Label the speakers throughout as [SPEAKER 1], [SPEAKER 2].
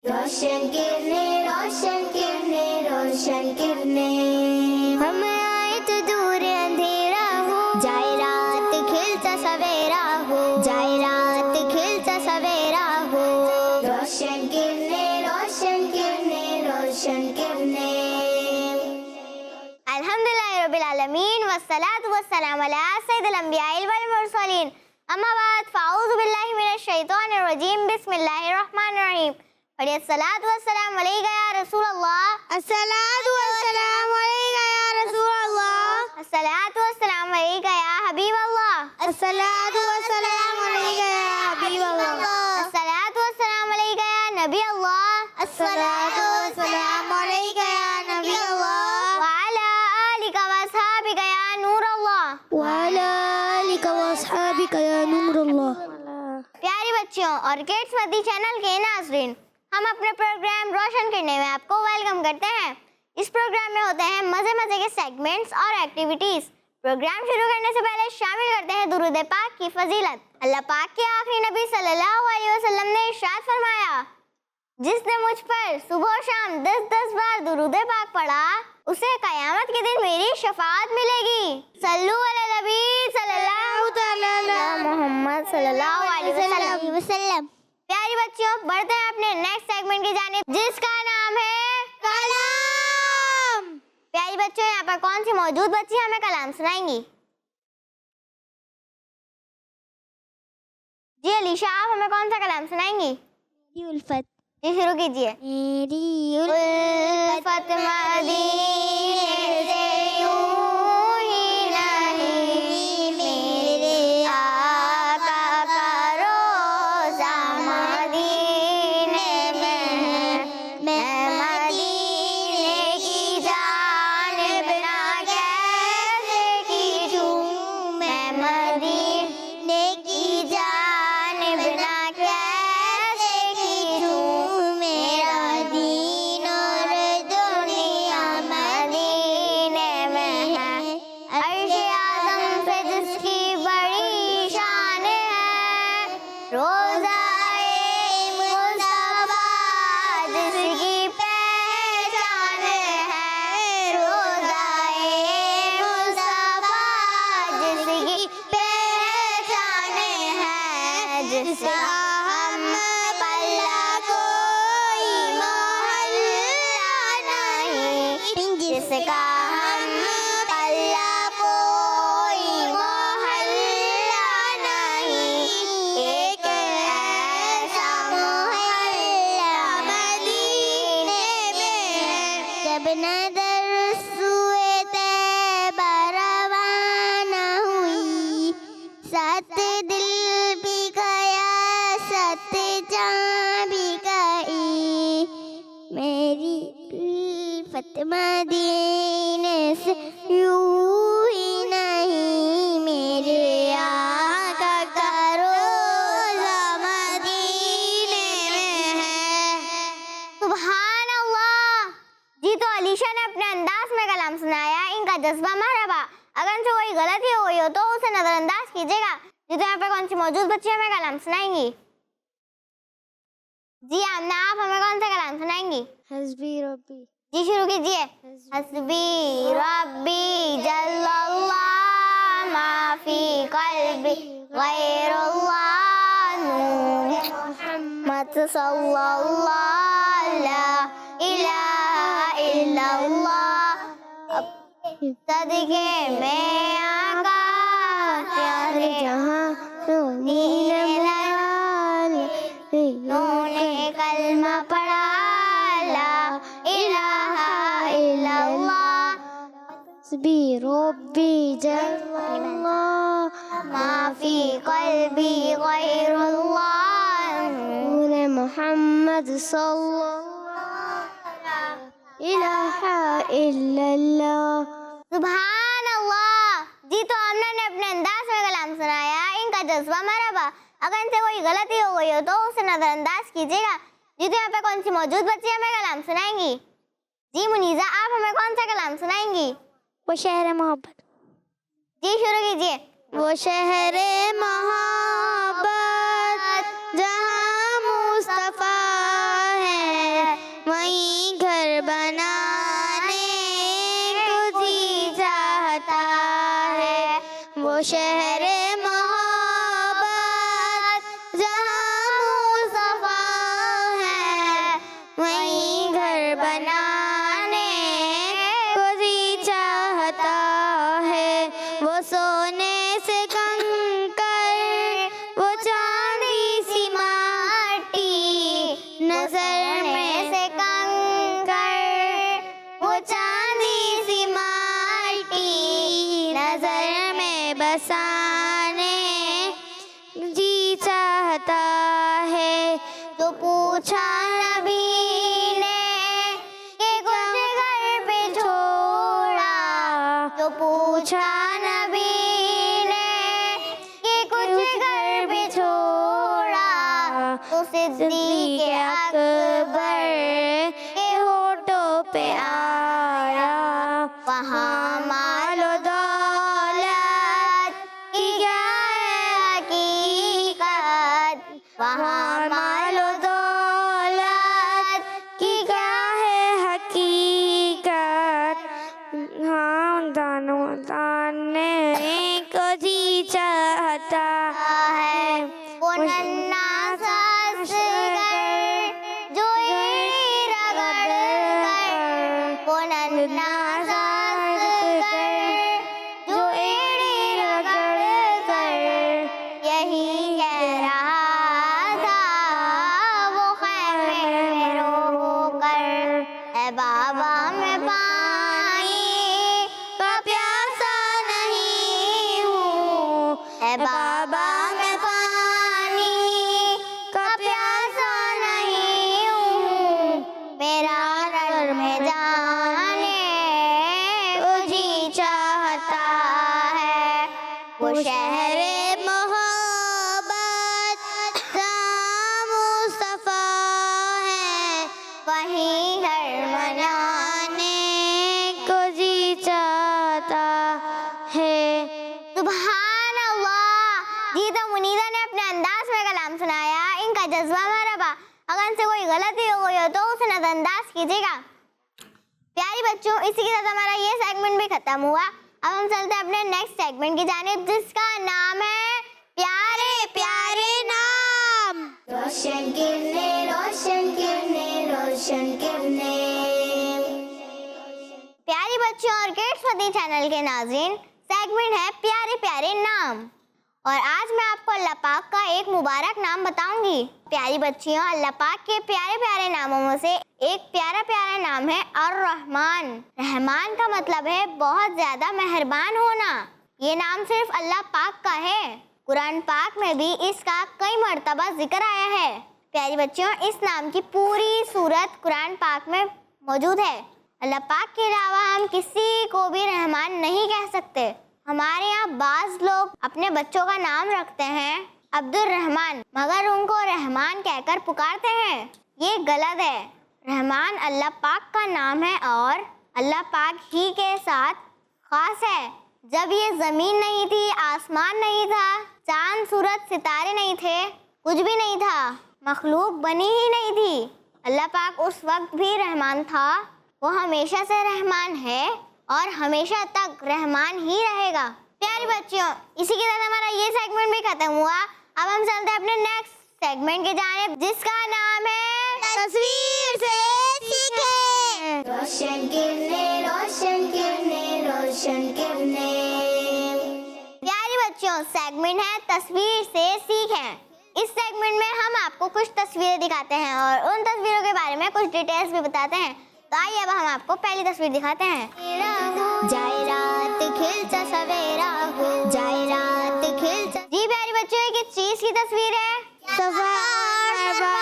[SPEAKER 1] रोशन किरणें, रोशन किरणें, रोशन किरणें, हम आए तो दूर अंधेरा हो, जाए रात खिलता सवेरा हो, जाए रात खिलता सवेरा हो। रोशन किरणें, रोशन किरणें, रोशन किरणें। अल्हम्दुलिल्लाह रब्बिल आलमीन वस्सलातु वस्सलामु अला सय्यिदिल अंबियाइल वल मुरसलीन। अम्मा बाद फ़अऊज़ु बिल्लाहि मिनश शैतानिर रजीम। बिस्मिल्लाहिर रहमानिर रहीम। पढ़िए अस्सलातु वस्सलामु अलैका या रसूल अल्लाह। अस्सलातु वस्सलामु अलैका या रसूल अल्लाह। अस्सलातु वस्सलामु अलैका या हबीब अल्लाह। अस्सलातु वस्सलामु अलैका या हबीब अल्लाह। अस्सलातु वस्सलामु अलैका या नबी अल्लाह। अस्सलातु वस्सलामु अलैका या नबी अल्लाह। व अला आलिका व अस्हाबिका या नूर अल्लाह। व अला आलिका व अस्हाबिका या नूर अल्लाह। प्यारे बच्चों और किड्स मदी चैनल के नाज़रीन, हम अपने प्रोग्राम रोशन करने में आपको वेलकम करते हैं। इस प्रोग्राम में होते हैं मज़े मज़े के सेगमेंट्स और एक्टिविटीज़। प्रोग्राम शुरू करने से पहले शामिल करते हैं दुरूद पाक की फजीलत। अल्लाह पाक के आखिरी नबी सल्लल्लाहु अलैहि वसल्लम ने इरशाद फरमाया, जिसने मुझ पर सुबह और शाम 10-10 बार दुरूद पाक पढ़ा, उसे क़यामत के दिन मेरी शफाअत मिलेगी। सल्लु अला नबी सल्लल्लाहु तआला मुहम्मद सल्लल्लाहु अलैहि वसल्लम। प्यारी बच्चों, बढ़ते हैं अपने नेक्स्ट सेगमेंट की जानिब, जिसका नाम है कलाम। प्यारी बच्चों, यहाँ पर कौन सी मौजूद बच्ची हमें कलाम सुनाएंगी? जी अलीशा, आप हमें कौन सा कलाम सुनाएंगी?
[SPEAKER 2] मेरी उल्फत।
[SPEAKER 1] जी शुरू कीजिए।
[SPEAKER 2] मेरी
[SPEAKER 1] उल्फत मदीने से यूं ही नहीं, मेरे आका का रोज़ा मदीने में है। मैं मदीने की जानिब ना कैसे खींचूं, मैं मदीने की जानिब ना कैसे खींचूं, मेरा दीन और दुनिया मदीने में है। अर्श-ए आज़म से जिसकी बड़ी शान है, रोज़ा-ए मुस्तफ़ा जिसकी पहचान है, रोज़ा-ए मुस्तफ़ा जिसकी पहचान है, जिसका हम पल्ला कोई मोहल्ला नहीं, जिसका हम पल्ला कोई मोहल्ला नहीं, एक ऐसा मोहल्ला मदीने में है। जब नज़र सूए तैबा रवाना हुई, सात दिल भी गया, सात जान भी गई, मेरी उल्फत मदीने से यूं ही नहीं, मेरे आका का रोज़ा मदीने में है। सुभान अल्लाह। जी तो अलीशा ने अपने अंदाज में कलाम सुनाया, इनका जज्बा मरहबा। अगर इनसे कोई गलती हो गई हो तो उसे नजरअंदाज कीजिएगा। जी तो यहाँ पे कौन सी मौजूद बच्ची हमें कलाम सुनाएंगी? जी आमना, आप हमें कौन सा कलाम सुनाएंगी?
[SPEAKER 2] हस्बी रब्बी।
[SPEAKER 1] जी शुरू कीजिए। हस्बी रब्बी जल्लल्लाह माफी कल्बी गैरुल्लाह मुहम्मद सल्लल्लाहु ला इलाहा इल्लल्लाह। सदके में आका प्यारे जहां उन्होंने कलमा पढ़ा, ला इलाहा इल्लल्लाह।
[SPEAKER 2] हस्बी रब्बी जल्लल्लाह
[SPEAKER 1] माफी कल्बी गैरुल्लाह
[SPEAKER 2] मुहम्मद सल्लल्लाहु इलाहा इल्लल्लाह।
[SPEAKER 1] सुभान अल्लाह। जी तो आमना ने अपने अंदाज में कलाम सुनाया, इनका जज्बा मरहबा। अगर इनसे कोई गलती हो गई हो तो उसे नजरअंदाज कीजिएगा। जी तो यहाँ पे कौन सी मौजूद बच्ची हमें कलाम सुनाएंगी? जी मुनीजा, आप हमें कौन सा कलाम सुनाएंगी?
[SPEAKER 2] वो शहर मोहब्बत।
[SPEAKER 1] जी शुरू कीजिए।
[SPEAKER 2] वो शहर मोहब्बत जहाँ मुस्तफा है, चलना साथ कर, जो एड़ी रगड़ कर
[SPEAKER 1] यही कह रहा था वो खैमे में रो कर। ए बाबा मैं पानी का प्यासा नहीं हूँ, ए बाबा मैं पानी का प्यासा नहीं हूँ, मेरा रड़ में जाने को जी चाहता है। वो शहरे मोहब्बत जहाँ मुस्तफा है, वहीं घर मनाने
[SPEAKER 2] को जी चाहता है।
[SPEAKER 1] सुभान अल्लाह। जी तो मुनीदा ने अपने अंदाज में कलाम सुनाया, इनका जज्बा मरहबा। अगर इनसे कोई गलती हो गई हो तो उसे नजरअंदाज कीजिएगा। प्यारी बच्चों, इसी के साथ हमारा ये सेगमेंट भी खत्म हुआ। अब हम चलते हैं अपने नेक्स्ट सेगमेंट की जानिब, जिसका नाम है प्यारे प्यारे नाम। रोशन किरने, रोशन किरने, रोशन किरने। प्यारी बच्चों और किड्स फती चैनल के नाज़रीन, सेगमेंट है प्यारे प्यारे नाम, और आज मैं आपको अल्लाह पाक का एक मुबारक नाम बताऊंगी। प्यारी बच्चियों, अल्लाह पाक के प्यारे प्यारे नामों में से एक प्यारा प्यारा नाम है अर्रहमान। रहमान का मतलब है बहुत ज्यादा मेहरबान होना। ये नाम सिर्फ अल्लाह पाक का है। कुरान पाक में भी इसका कई मर्तबा जिक्र आया है। प्यारी बच्चियों, इस नाम की पूरी सूरत कुरान पाक में मौजूद है। अल्लाह पाक के अलावा हम किसी को भी रहमान नहीं कह सकते। हमारे यहाँ बाज लोग अपने बच्चों का नाम रखते हैं अब्दुल रहमान, मगर उनको रहमान कहकर पुकारते हैं। ये गलत है। रहमान अल्लाह पाक का नाम है और अल्लाह पाक ही के साथ खास है। जब ये ज़मीन नहीं थी, आसमान नहीं था, चांद सूरज सितारे नहीं थे, कुछ भी नहीं था, मखलूक बनी ही नहीं थी, अल्लाह पाक उस वक्त भी रहमान था। वो हमेशा से रहमान है और हमेशा तक रहमान ही रहेगा। प्यारे बच्चों, इसी के साथ हमारा ये सेगमेंट भी खत्म हुआ। अब हम चलते हैं अपने नेक्स्ट सेगमेंट की जानिब, जिसका नाम है तस्वीर से सीखें। रोशन किरने, रोशन किरने, रोशन किरने। प्यारे बच्चों, सेगमेंट है तस्वीर से सीखें। इस सेगमेंट में हम आपको कुछ तस्वीरें दिखाते हैं और उन तस्वीरों के बारे में कुछ डिटेल्स भी बताते हैं। तो आइए अब हम आपको पहली तस्वीर दिखाते हैं। जाए रात खिलता सवेरा हो, जाए रात खिलता। जी प्यारे बच्चों, ये किस चीज की तस्वीर है?
[SPEAKER 2] सफा और मरवा।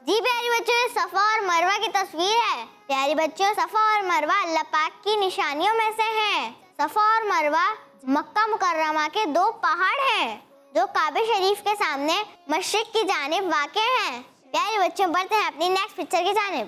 [SPEAKER 1] जी प्यारे बच्चों, ये सफा और मरवा की तस्वीर है। प्यारे बच्चों, सफा और मरवा अल्लाह पाक की निशानियों में से हैं। सफा और मरवा मक्का मुकर्रमा के दो पहाड़ हैं जो काबे शरीफ के सामने मशरिक की जानिब वाक़े हैं। प्यारे बच्चों, बढ़ते हैं अपनी नेक्स्ट पिक्चर की जानिब।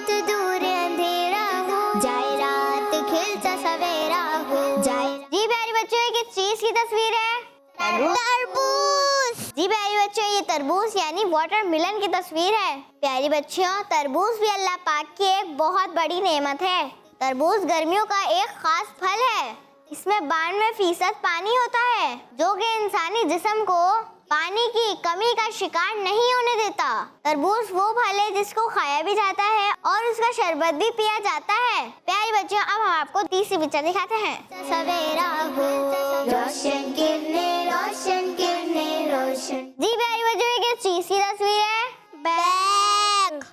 [SPEAKER 1] तो दूर अंधेरा हो, जाए रात खिलता सवेरा हो, जाए। जी प्यारे बच्चों, ये किस चीज की तस्वीर है? तरबूज। जी प्यारे बच्चों, ये तरबूज यानी वाटरमेलन की तस्वीर है। प्यारी बच्चियों, तरबूज भी अल्लाह पाक की एक बहुत बड़ी नेमत है। तरबूज गर्मियों का एक खास फल है। इसमें 92% पानी होता है जो कि इंसानी जिस्म को पानी की कमी का शिकार नहीं होने देता। तरबूज वो फल है जिसको खाया भी जाता है और उसका शरबत भी पिया जाता है। प्यारी बच्चियों, अब हम आपको तीसरी पिक्चर दिखाते हैं। सवेरा हो, रोशन किरने, रोशन किरने, रोशन। जी प्यारी बच्चियों, ये किस चीज की तस्वीर है? बैग।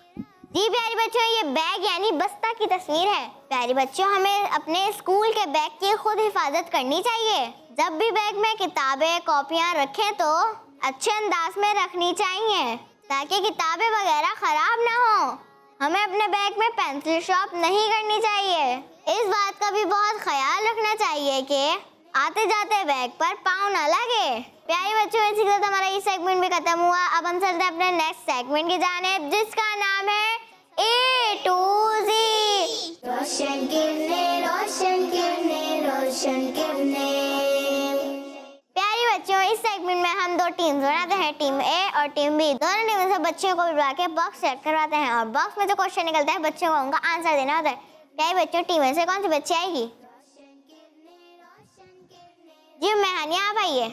[SPEAKER 1] जी प्यारी बच्चियों, ये बैग यानी बस्ता की तस्वीर है। प्यारी बच्चियों, हमें अपने स्कूल के बैग की खुद हिफाजत करनी चाहिए। जब भी बैग में किताबें कॉपियाँ रखें तो अच्छे अंदाज में रखनी चाहिए ताकि किताबें वगैरह खराब ना हो। हमें अपने बैग में पेंसिल शॉर्प नहीं करनी चाहिए। इस बात का भी बहुत ख्याल रखना चाहिए कि आते जाते बैग पर पाँव ना लगे। प्यारे बच्चों, इसी के साथ हमारा ये सेगमेंट भी खत्म हुआ। अब हम चलते हैं अपने नेक्स्ट सेगमेंट की जानिब, जिसका नाम है A to Z। रोशन किरने, रोशन किरने, रोशन किरने। प्यारी बच्चों, इस सेगमेंट में हम दो टीम्स बनाते हैं, टीम ए और टीम बी। दोनों टीम से बच्चों को बुला के बॉक्स सेट करवाते हैं और बॉक्स में जो क्वेश्चन निकलता है बच्चों को उनका आंसर देना होता है। प्यारी बच्चों, टीम ए से कौन सी बच्ची आएगी? जी मेहानिया, आप आइए।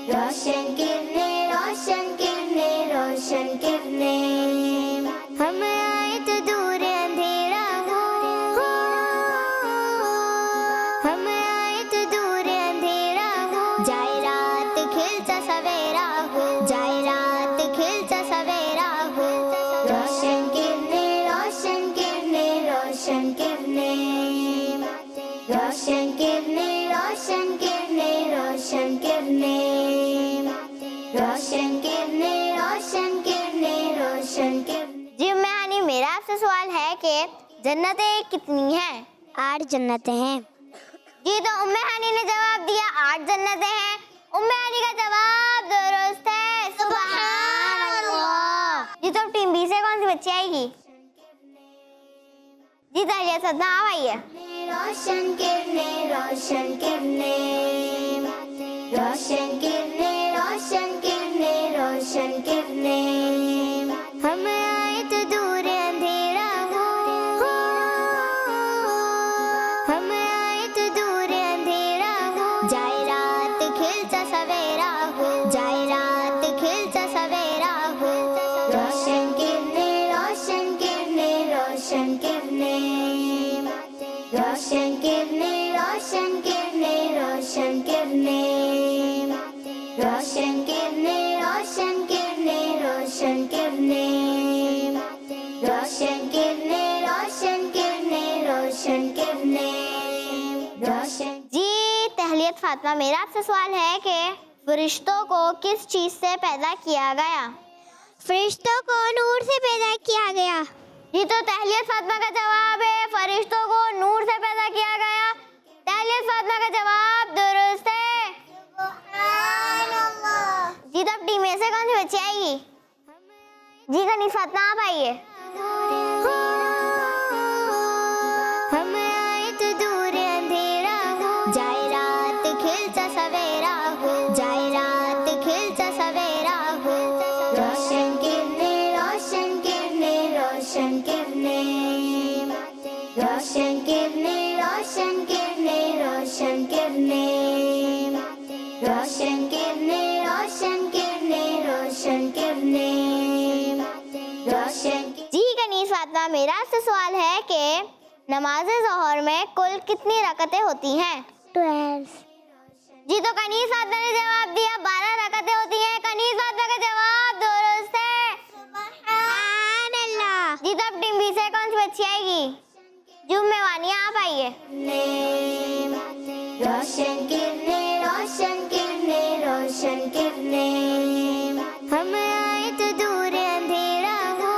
[SPEAKER 1] रोशन किरने, रोशन किरने, रोशन किरने। हम आए तो दूर अंधेरा हो, रोशन किरने रोशन किरने रोशन किरने रोशन किरने रोशन किरने रोशन किरने रोशन किरने रोशन किरने रोशन किरने।
[SPEAKER 2] जी उम्मे हानी, मेरा आपसे सवाल है कि जन्नतें कितनी हैं?
[SPEAKER 1] 8 जन्नतें हैं।
[SPEAKER 2] जी तो उम्मे हानी ने जवाब दिया 8 जन्नतें हैं। उम्मे हानी का जवाब दुरुस्त है। सुभान अल्लाह। जी तो टीम बी से कौन सी बच्ची आएगी? जी तालिया सदना आप आइए।
[SPEAKER 1] रोशन किरने रोशन किरने रोशन किरने रोशन किरने रोशन किरने। हम आए तो दूर अंधेरा हो, हम आए तो दूर अंधेरा हो, जाए रात खिलता सवेरा हो, जाए रात खिलता सवेरा हो। रोशन किरने रोशन किरने रोशन किरने रोशन किरने रोशन किरने रोशन किरने रोशन किरने रोशन किरने रोशन किरने रोशन किरने रोशन किरने रोशन किरने रोशन।
[SPEAKER 2] जी तहलियत फातिमा, मेरा आपसे सवाल है कि फरिश्तों को किस चीज से पैदा किया गया?
[SPEAKER 1] फरिश्तों को नूर से पैदा किया गया।
[SPEAKER 2] जी तो तहलियत फातिमा का जवाब है फरिश्तों को नूर से पैदा किया गया। तहलियत फातिमा का जवाब दुरुस्त है।
[SPEAKER 1] सुभान अल्लाह।
[SPEAKER 2] जी तो अब टीम में से कौन सी बच्ची आएगी? जी कनीज फातिमा आप आइए।
[SPEAKER 1] हम आए तो दूर अंधेरा हो, जाए रात खिलता सवेरा हो, जाए रात खिलता सवेरा हो। रोशन किरने रोशन किरने रोशन किरने रोशन किरने रोशन किरने रोशन किरने रोशन किरने रोशन किरने रोशन किरने रोशन।
[SPEAKER 2] जी कनीज फातिमा, मेरा आपसे सवाल है कि नमाज ज़ोहर में कुल कितनी रकतें होती हैं?
[SPEAKER 1] 12।
[SPEAKER 2] जी तो कनीज फातिमा ने जवाब दिया 12 रकतें होती हैं। कनीज फातिमा का जवाब दुरुस्त है।
[SPEAKER 1] सुभान अल्लाह।
[SPEAKER 2] जी तो अब टीम बी से कौन सी बच्ची आएगी? जी उम्मे वानिया आप आइए।
[SPEAKER 1] रोशन किरने रोशन किरने रोशन किरने। हम आए तो दूर अंधेरा हो,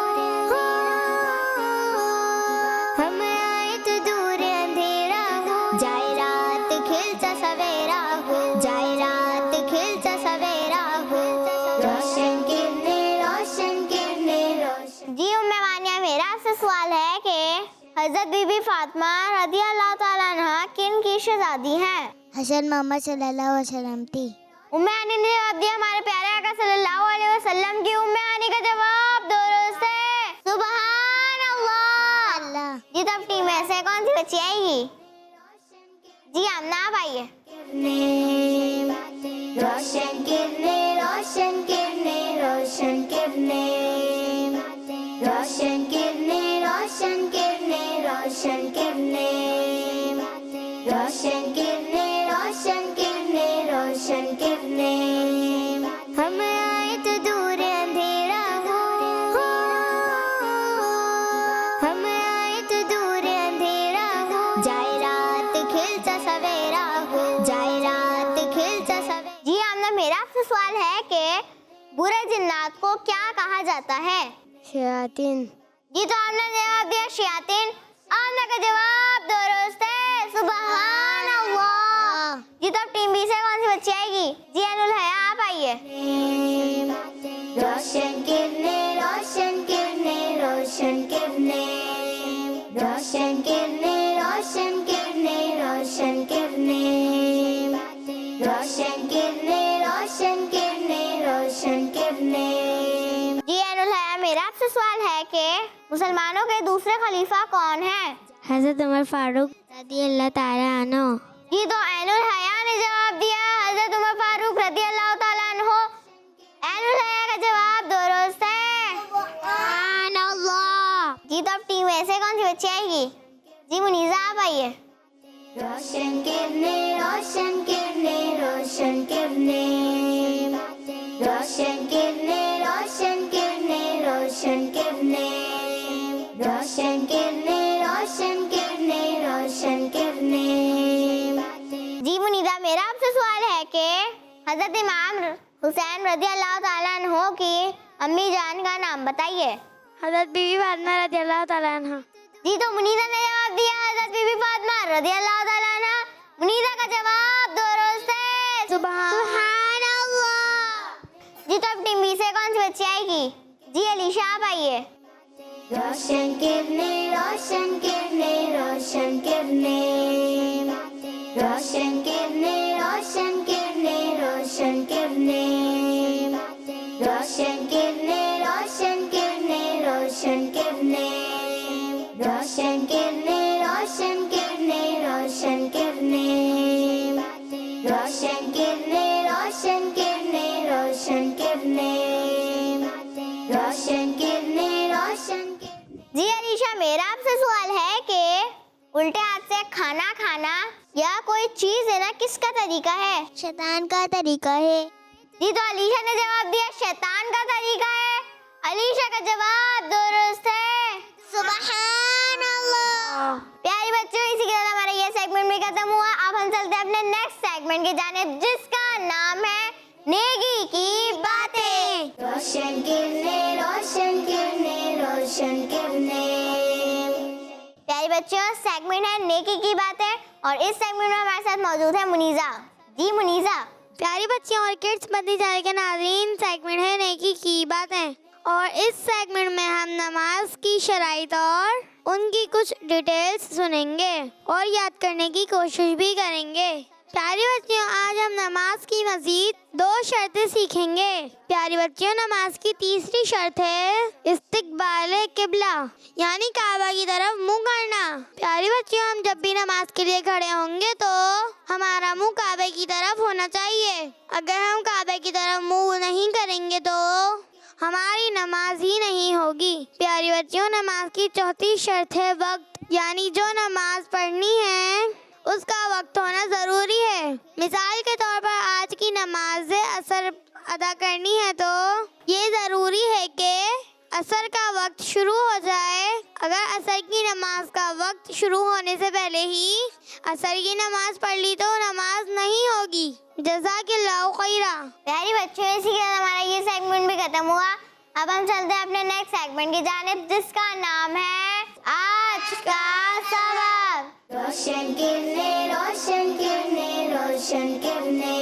[SPEAKER 1] हम आए तो दूर अंधेरा हो, जाए रात खिलता सवेरा हो, जाए रात खिलता सवेरा हो। रोशन किरने रोशन किरने रोशन।
[SPEAKER 2] जी उम्मे वानिया, मेरा आपसे सवाल है कि हजरत बीबी फातिमा रज़ियल्लाहु ताला अन्हा किन की शहज़ादी हैं?
[SPEAKER 1] हसन मोहम्मद सल्लल्लाहु अलैहि वसल्लम थी।
[SPEAKER 2] उम्मे हानी ने जवाब दिया हमारे प्यारे आका सल्लल्लाहु अलैहि वसल्लम की। उम्मे हानी का जवाब दुरुस्त है। सुभान अल्लाह।
[SPEAKER 1] अल्लाह।
[SPEAKER 2] जी तब टीम में से कौन सी बच्ची आएगी? जी आमना आप आइए।
[SPEAKER 1] रोशन किरने रोशन किरने रोशन किरने रोशन किरने रोशन किरने रोशन किरने रोशन किरने रोशन किरने रोशन किरने। हम आए तो दूर अंधेरा हो, हम आए तो दूर अंधेरा हो, जाए रात खिलता सवेरा हो, जाए रात खिलता सवेरा।
[SPEAKER 2] जी आमना, मेरा आपसे सवाल है कि बुरे जिन्नात को क्या कहा जाता है?
[SPEAKER 1] शयातीन।
[SPEAKER 2] जी तो आमना ने जवाब दिया शयातीन। आमना का जवाब दुरुस्त है। सुभान अल्लाह। जी तो टीम बी से कौन सी बच्ची आएगी? जी अनुल हया आप आइए।
[SPEAKER 1] रोशन किरने रोशन किरने रोशन किरने रोशन किरने रोशन किरने रोशन किरने रोशन किरने रोशन किरने रोशन किरने।
[SPEAKER 2] जी अनुल हया, मेरा आपसे सवाल है कि मुसलमानों के दूसरे खलीफा कौन हैं?
[SPEAKER 1] हज़रत उमर फारूक रज़ियल्लाहु ताला अन्हु।
[SPEAKER 2] जी तो ऐनुल हया ने जवाब दिया हजरत उमर फारूक रज़ियल्लाहु ताला अन्हु। ऐनुल हया का जवाब दुरुस्त है।
[SPEAKER 1] सुभान अल्लाह।
[SPEAKER 2] जी तो अब टीम में से कौन सी बच्ची आएगी? जी मुनीजा आप आइए।
[SPEAKER 1] रोशन किरने रोशन किरने रोशन किरने रोशन किरने रोशन किरने रोशन किरने
[SPEAKER 2] हजरत इमाम हुसैन रज़ी अल्लाह ताला अन्हो की अम्मी जान का नाम बताइए।
[SPEAKER 1] हज़रत बीबी फातिमा रज़ी अल्लाह ताला अन्हा।
[SPEAKER 2] जी तो मुनीदा ने जवाब दिया हजरत बीबी फातिमा रज़ी अल्लाह ताला अन्हा। मुनीदा का जवाब दुरुस्त है। सुभान अल्लाह। जी तो अब टीम बी से कौन सी बच्ची आएगी? जी अलीशा आप आइए।
[SPEAKER 1] रोशन किरने रोशन किरने रोशन किरने रोशन किरने रोशन किरने रोशन किरने रोशन किरने रोशन किरने रोशन किरने रोशन किरने रोशन किरने रोशन किरने रोशन किरने रोशन किरने रोशन किरने रोशन किरने रोशन।
[SPEAKER 2] जी अलीशा मेरा आपसे सवाल है कि उल्टे हाथ से खाना खाना या कोई चीज लेना किसका तरीका है?
[SPEAKER 1] शैतान का तरीका है।
[SPEAKER 2] जी तो अलीशा ने जवाब दिया शैतान का तरीका है। अलीशा का जवाब दुरुस्त है।
[SPEAKER 1] सुभान अल्लाह।
[SPEAKER 2] प्यारे बच्चों इसी के साथ हमारा ये सेगमेंट भी खत्म हुआ। अब हम चलते हैं अपने नेक्स्ट सेगमेंट की जानिब जिसका नाम है नेकी की बातें।
[SPEAKER 1] रोशन किरने रोशन किरने रोशन किरने।
[SPEAKER 2] प्यारे बच्चों सेगमेंट है नेकी की बातें और इस सेगमेंट में हमारे साथ मौजूद है मुनीजा। जी मुनीजा।
[SPEAKER 1] प्यारी बच्चियों और किड्स मदनी चैनल के नाज़रीन सेगमेंट है नेकी की बातें और इस सेगमेंट में हम नमाज की शराइत और उनकी कुछ डिटेल्स सुनेंगे और याद करने की कोशिश भी करेंगे। प्यारी बच्चियों आज हम नमाज की मजीद 2 शर्तें सीखेंगे। प्यारी बच्चियों नमाज की तीसरी शर्त है इस्तिकबाल किबला यानी काबा की तरफ मुंह करना। प्यारी बच्चियों हम जब भी नमाज के लिए खड़े होंगे तो हमारा मुंह काबे की तरफ होना चाहिए। अगर हम काबे की तरफ मुंह नहीं करेंगे तो हमारी नमाज ही नहीं होगी। प्यारी बच्चियों नमाज की चौथी शर्त है वक्त यानी जो नमाज पढ़नी है उसका वक्त होना जरूरी है। मिसाल के तौर पर आज की नमाज असर अदा करनी है तो ये जरूरी है कि असर का वक्त शुरू हो जाए। अगर असर की नमाज का वक्त शुरू होने से पहले ही असर की नमाज पढ़ ली तो नमाज नहीं होगी। जज़ाकिल्लाहु खैरा।
[SPEAKER 2] प्यारी बच्चों इसी के साथ हमारा ये सेगमेंट भी खत्म हुआ। अब हम चलते हैं अपने नेक्स्ट सेगमेंट की जानिब जिसका नाम है आज का सबक।
[SPEAKER 1] रोशन किरने रोशन किरने रोशन किरने।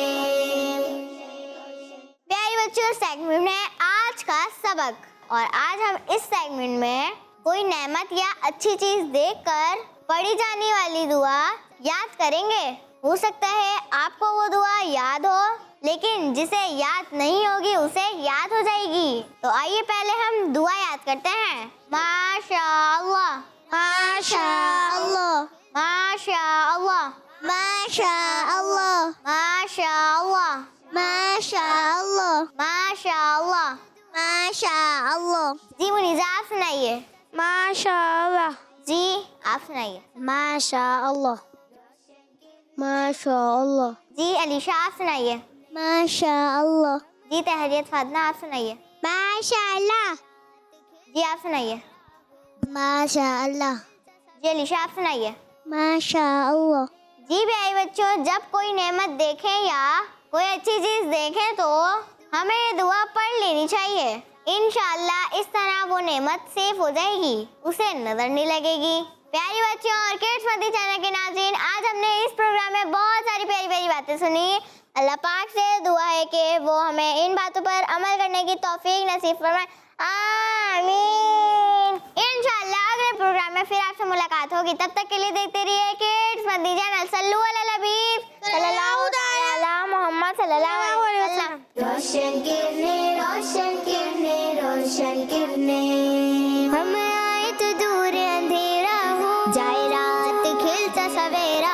[SPEAKER 2] प्यारी बच्चों सेगमेंट है आज का सबक और आज हम इस सेगमेंट में कोई नेमत या अच्छी चीज देखकर पढ़ी जाने वाली दुआ याद करेंगे। हो सकता है आपको वो दुआ याद हो लेकिन जिसे याद नहीं होगी उसे याद हो जाएगी। तो आइए पहले हम दुआ याद करते हैं। माशाअल्लाह
[SPEAKER 1] माशाअल्लाह
[SPEAKER 2] माशाअल्लाह
[SPEAKER 1] माशाअल्लाह
[SPEAKER 2] माशाअल्लाह
[SPEAKER 1] माशाअल्लाह
[SPEAKER 2] माशाअल्लाह।
[SPEAKER 1] माशाअल्लाह।
[SPEAKER 2] जी मुनीजा आप सुनाइए।
[SPEAKER 1] माशाअल्लाह
[SPEAKER 2] जी आप सुनाइए।
[SPEAKER 1] माशाअल्लाह माशाअल्लाह।
[SPEAKER 2] जी अलीशा आप सुनाइए।
[SPEAKER 1] माशाअल्लाह।
[SPEAKER 2] जी तहरियत फातिमा आप सुनाइए।
[SPEAKER 1] माशाअल्लाह
[SPEAKER 2] जी आप सुनाइए।
[SPEAKER 1] माशाअल्लाह।
[SPEAKER 2] जी अलीशा आप सुनाइए।
[SPEAKER 1] माशाअल्लाह।
[SPEAKER 2] जी भाई बच्चों जब कोई नेमत देखें या कोई अच्छी चीज देखें तो हमें ये दुआ पढ़ लेनी चाहिए। इंशाअल्लाह इस तरह वो नेमत सेफ हो जाएगी, उसे नजर नहीं लगेगी। प्यारी बच्चों और किड्स मदनी चैनल के नाज़रीन आज हमने इस प्रोग्राम में बहुत सारी प्यारी प्यारी बातें सुनी। अल्लाह पाक से दुआ है कि वो हमें इन बातों पर अमल करने की तौफीक नसीब फरमाए। आमीन। इंशाअल्लाह अगले प्रोग्राम में फिर आपसे मुलाकात होगी। तब तक के लिए देखते रहिए किड्स मदनी चैनल। सल्लु अला हबीब सल्लल्लाहु अलैहि मोहम्मद सल्लल्लाहु अलैहि वसल्लम।
[SPEAKER 1] रोशन किरने रोशन किरने रोशन किरने।
[SPEAKER 2] हम आए तो दूर अंधेरा हो जाए रात खिलता सवेरा